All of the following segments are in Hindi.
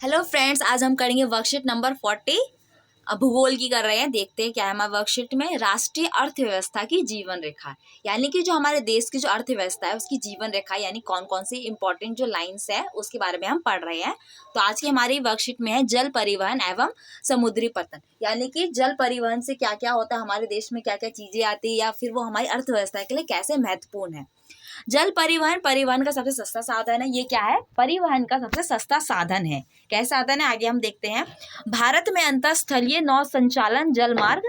हेलो फ्रेंड्स, आज हम करेंगे वर्कशीट नंबर 40। अब भूगोल की कर रहे हैं। देखते हैं क्या है हमारे वर्कशीट में। राष्ट्रीय अर्थव्यवस्था की जीवन रेखा, यानी कि जो हमारे देश की जो अर्थव्यवस्था है उसकी जीवन रेखा, यानी कौन कौन सी इंपॉर्टेंट जो लाइंस है उसके बारे में हम पढ़ रहे हैं। तो आज की हमारी वर्कशीट में है जल परिवहन एवं समुद्री पतन, यानी कि जल परिवहन से क्या क्या होता है, हमारे देश में क्या क्या चीजें आती है या फिर वो हमारी अर्थव्यवस्था के लिए कैसे महत्वपूर्ण है। जल परिवहन परिवहन का सबसे सस्ता साधन है। ये क्या है? परिवहन का सबसे सस्ता साधन है। कैसा साधन है आगे हम देखते हैं। भारत में अंतरस्थलीय नौ संचालन जल मार्ग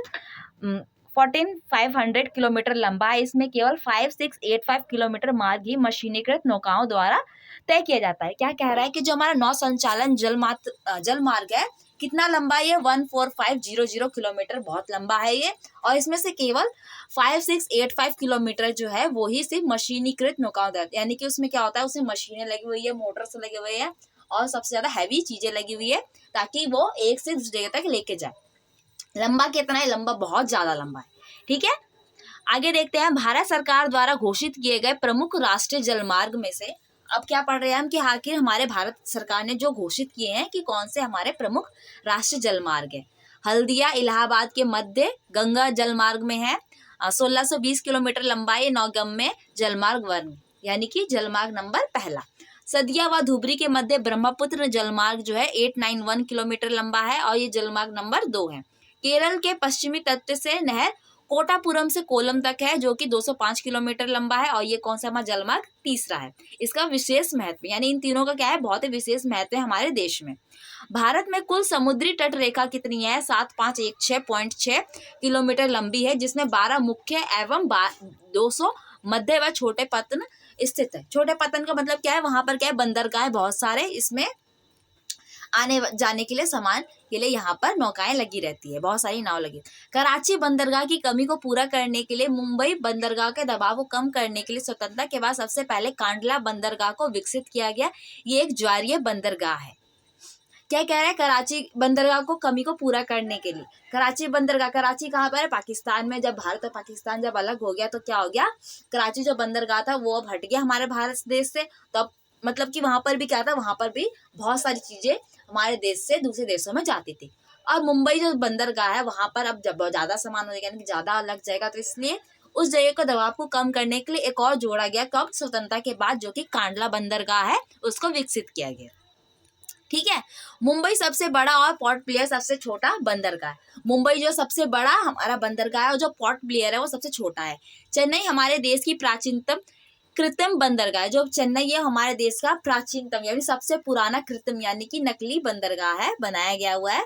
14,500 किलोमीटर लंबा है। इसमें केवल 5,685 किलोमीटर मार्ग ही मशीनीकृत नौकाओं द्वारा तय किया जाता है। क्या कह रहा है कि जो हमारा नौ संचालन जल मार्ग है, कितना लंबा है ये? 14500 किलोमीटर, बहुत लंबा है ये। और इसमें से केवल 5,685 किलोमीटर जो है वो ही सिर्फ मशीनीकृत नौकाओं द्वारा, यानी कि उसमें क्या होता है, उसमें मशीनें लगी हुई है, मोटर्स लगे हुए हैं और सबसे ज्यादा हैवी चीजें लगी हुई है, ताकि वो एक से दूसरी जगह तक लेके जाए। लंबा कितना है? लंबा बहुत ज्यादा लंबा है। ठीक है, आगे देखते हैं। भारत सरकार द्वारा घोषित किए गए प्रमुख राष्ट्रीय जलमार्ग में से अब क्या पढ़ रहे हैं हम कि आखिर हमारे भारत सरकार ने जो घोषित किए हैं कि कौन से हमारे प्रमुख राष्ट्रीय जलमार्ग है। हल्दिया इलाहाबाद के मध्य गंगा जलमार्ग में है, 1620 किलोमीटर लंबाई, नौगम्य जलमार्ग वन, यानी कि जलमार्ग नंबर पहला। सदिया व धुबरी के मध्य ब्रह्मपुत्र जलमार्ग जो है 891 किलोमीटर लंबा है और ये जलमार्ग नंबर 2 है। केरल के पश्चिमी तट से नहर कोटापुरम से कोलम तक है, जो कि 205 किलोमीटर लंबा है और ये कौन सा हमारा जलमार्ग? तीसरा है। इसका विशेष महत्व, यानी इन तीनों का क्या है? बहुत ही विशेष महत्व है हमारे देश में। भारत में कुल समुद्री तट रेखा कितनी है? 7516.6 किलोमीटर लंबी है, जिसमें 12 मुख्य एवं 200 मध्य व छोटे पतन स्थित है। छोटे पतन का मतलब क्या है? वहां पर क्या है? बंदरगाह बहुत सारे, इसमें आने जाने के लिए सामान के लिए यहाँ पर नौकाएं लगी रहती है, बहुत सारी नाव लगी। कराची बंदरगाह की कमी को पूरा करने के लिए, मुंबई बंदरगाह के दबाव को कम करने के लिए स्वतंत्रता के बाद सबसे पहले कांडला बंदरगाह को विकसित किया गया। ये एक ज्वारीय बंदरगाह है। क्या कह रहा है? कराची बंदरगाह को कमी को पूरा करने के लिए। कराची बंदरगाह, कराची कहाँ पर है? पाकिस्तान में। जब भारत और पाकिस्तान जब अलग हो गया तो क्या हो गया? कराची जो बंदरगाह था वो अब हट गया हमारे भारत देश से। तो अब मतलब कि वहां पर भी क्या था? वहां पर भी बहुत सारी चीजें हमारे देश से दूसरे देशों में जाती थी। और मुंबई जो बंदरगाह है वहां पर अब जब ज्यादा सामान हो जाएगा, यानी कि ज्यादा लग जाएगा, तो इसलिए उस जगह का दबाव को कम करने के लिए एक और जोड़ा गया। कब? स्वतंत्रता के बाद, जो कि कांडला बंदरगाह है, उसको विकसित किया गया। ठीक है, मुंबई सबसे बड़ा और पोर्ट ब्लेयर सबसे छोटा बंदरगाह है। मुंबई जो सबसे बड़ा हमारा बंदरगाह है और जो पोर्ट ब्लेयर है वो सबसे छोटा है। चेन्नई हमारे देश की प्राचीनतम कृत्रिम बंदरगाह है। जो चेन्नई है हमारे देश का प्राचीनतम, यानी सबसे पुराना कृत्रिम, यानी कि नकली बंदरगाह है, बनाया गया हुआ है।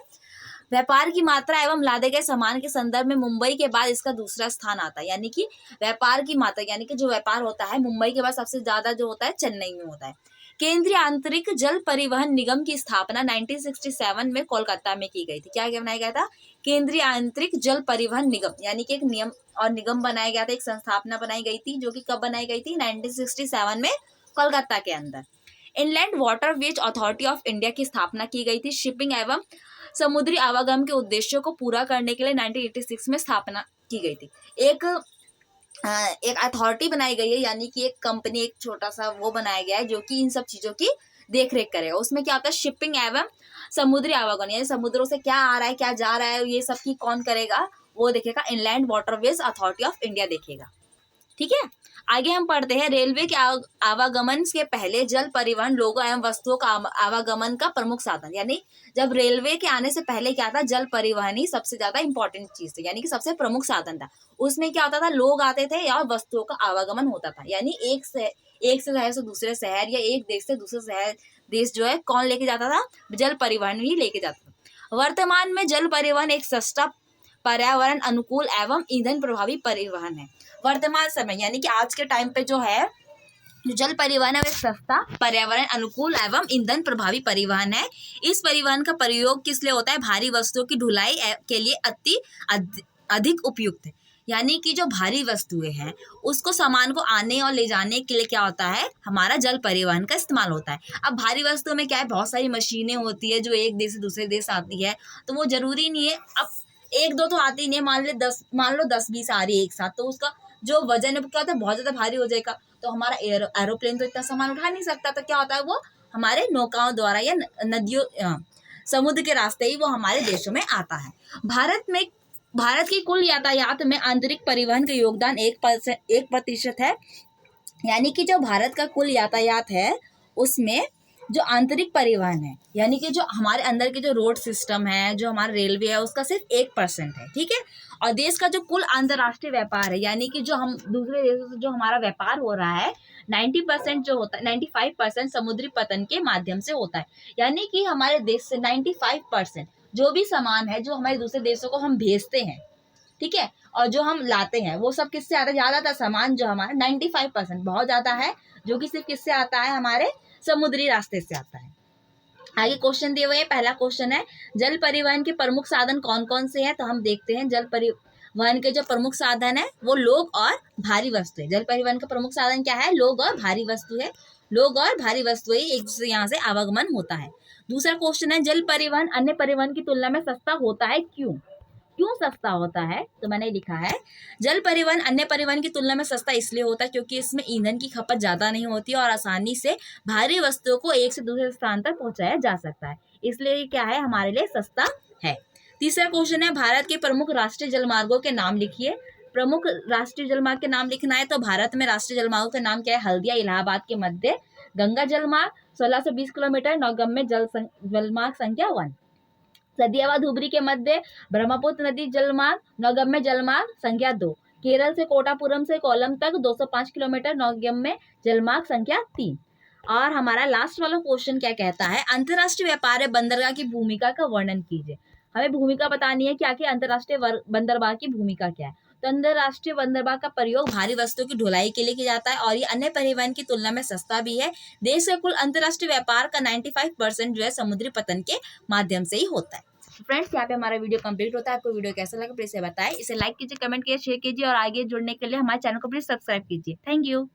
व्यापार की मात्रा एवं लादे गए सामान के संदर्भ में मुंबई के बाद इसका दूसरा स्थान आता है। यानी कि व्यापार की मात्रा, यानी कि जो व्यापार होता है मुंबई के बाद सबसे ज्यादा जो होता है चेन्नई में होता है। केंद्रीय आंतरिक जल परिवहन निगम की स्थापना 1967 में कोलकाता में की गई थी। क्या बनाया गया था? केंद्रीय आंतरिक जल परिवहन निगम, यानी कि एक नियम और निगम बनाया गया था, एक संस्थापना बनाई गई थी, जो कि कब बनाई गई थी? 1967 में कोलकाता के अंदर। Inland waterways authority of India की स्थापना की गई थी। शिपिंग एवं समुद्री आवागमन के उद्देश्यों को पूरा करने के लिए 1986 में स्थापना की गई थी। एक अथॉरिटी बनाई गई है, यानी कि एक कंपनी, एक छोटा सा वो बनाया गया है जो कि इन सब चीजों की देख रेख करेगा। उसमें क्या होता है? शिपिंग एवं समुद्री आवागमन, यानी समुद्रों से क्या आ रहा है, क्या जा रहा है, ये सब की कौन करेगा? वो देखेगा inland waterways authority of India देखेगा। ठीक है, आगे हम पढ़ते हैं। रेलवे के आवागमन के पहले जल परिवहन लोगों एवं वस्तुओं का आवागमन का प्रमुख साधन, यानी जब रेलवे के आने से पहले क्या था? जल परिवहन ही सबसे ज्यादा इंपॉर्टेंट चीज थी, यानी कि सबसे प्रमुख साधन था। उसमें क्या होता था? लोग आते थे और वस्तुओं का आवागमन होता था, यानी एक से शहर से दूसरे शहर या एक देश से दूसरे शहर देश जो है कौन लेके जाता था? जल परिवहन ही लेके जाता था। वर्तमान में जल परिवहन एक सस्ता, पर्यावरण अनुकूल एवं ईंधन प्रभावी परिवहन है। वर्तमान समय, यानी कि आज के टाइम पे जो है, जो जल परिवहन है वो एक सस्ता, पर्यावरण अनुकूल एवं ईंधन प्रभावी परिवहन है। इस परिवहन का प्रयोग किस लिए होता है? भारी वस्तुओं की ढुलाई के लिए अधिक उपयुक्त है। यानी कि जो भारी वस्तुएं हैं उसको, सामान को आने और ले जाने के लिए क्या होता है? हमारा जल परिवहन का इस्तेमाल होता है। अब भारी वस्तुओं में क्या है? बहुत सारी मशीनें होती है जो एक देश से दूसरे देश आती है, तो वो जरूरी नहीं है अब एक दो तो आती नहीं है, मान लो 10-20 आ रही है एक साथ, तो उसका जो वजन है क्या होता है? बहुत ज्यादा भारी हो जाएगा। तो हमारा एरोप्लेन तो इतना सामान उठा नहीं सकता, तो क्या होता है? वो हमारे नौकाओं द्वारा या नदियों समुद्र के रास्ते ही वो हमारे देशों में आता है। भारत की कुल यातायात में आंतरिक परिवहन का योगदान 1% है। यानी कि जो भारत का कुल यातायात है उसमें जो आंतरिक परिवहन है, यानी कि जो हमारे अंदर के जो रोड सिस्टम है, जो हमारा रेलवे है, उसका सिर्फ 1% है, ठीक है। और देश का जो कुल अंतर्राष्ट्रीय व्यापार है, यानी कि जो हम दूसरे देशों से जो हमारा व्यापार हो रहा है, 90% जो होता है, 95% समुद्री पतन के माध्यम से होता है। यानी कि हमारे देश से 95% जो भी सामान है जो हमारे दूसरे देशों को हम भेजते हैं, ठीक है, और जो हम लाते हैं वो सब किससे आता है? ज्यादातर सामान जो हमारा 95% बहुत ज्यादा है, जो कि सिर्फ किससे आता है? हमारे समुद्री रास्ते से आता है। आगे क्वेश्चन दिए हुए हैं। पहला क्वेश्चन है जल परिवहन के प्रमुख साधन कौन कौन से हैं? तो हम देखते हैं जल परिवहन के जो प्रमुख साधन है वो लोग और भारी वस्तु है। जल परिवहन का प्रमुख साधन क्या है? लोग और भारी वस्तु है। लोग और भारी वस्तु ही एक दूसरे यहाँ से आवागमन होता है। दूसरा क्वेश्चन है जल परिवहन अन्य परिवहन की तुलना में सस्ता होता है, क्यों? क्यों सस्ता होता है? तो मैंने लिखा है जल परिवहन अन्य परिवहन की तुलना में सस्ता इसलिए होता है क्योंकि इसमें ईंधन की खपत ज्यादा नहीं होती और आसानी से भारी वस्तुओं को एक से दूसरे स्थान तक पहुंचाया जा सकता है, इसलिए क्या है? हमारे लिए सस्ता है। तीसरा क्वेश्चन है भारत के प्रमुख राष्ट्रीय जलमार्गों के नाम लिखिए। प्रमुख राष्ट्रीय जलमार्ग के नाम लिखना है तो भारत में राष्ट्रीय जलमार्गों के नाम क्या है? हल्दिया इलाहाबाद के मध्य गंगा जलमार्ग 1620 किलोमीटर, नौगम्य जलमार्ग संख्या 1। सदियावा धुबरी के मध्य ब्रह्मपुत्र नदी जलमार्ग नौगम्य जलमार्ग संख्या 2। केरल से कोटापुरम से कोलम तक 205 किलोमीटर, नौगम्य जलमार्ग संख्या 3। और हमारा लास्ट वाला क्वेश्चन क्या कहता है? अंतरराष्ट्रीय व्यापार बंदरगाह की भूमिका का वर्णन कीजिए। हमें भूमिका बतानी है क्या कि अंतरराष्ट्रीय बंदरगाह की भूमिका क्या है। तो अंतरराष्ट्रीय बंदरगाह का प्रयोग भारी वस्तुओं की ढुलाई के लिए किया जाता है और ये अन्य परिवहन की तुलना में सस्ता भी है। देश का कुल अंतरराष्ट्रीय व्यापार का 95% जो है समुद्री पतन के माध्यम से ही होता है। फ्रेंड्स, यहाँ पे हमारा वीडियो कंप्लीट होता है। आपको वीडियो कैसा लगा प्लीज बताएं। इसे लाइक कीजिए, कमेंट कीजिए, शेयर कीजिए और आगे जुड़ने के लिए हमारे चैनल को प्लीज सब्सक्राइब कीजिए। Thank you.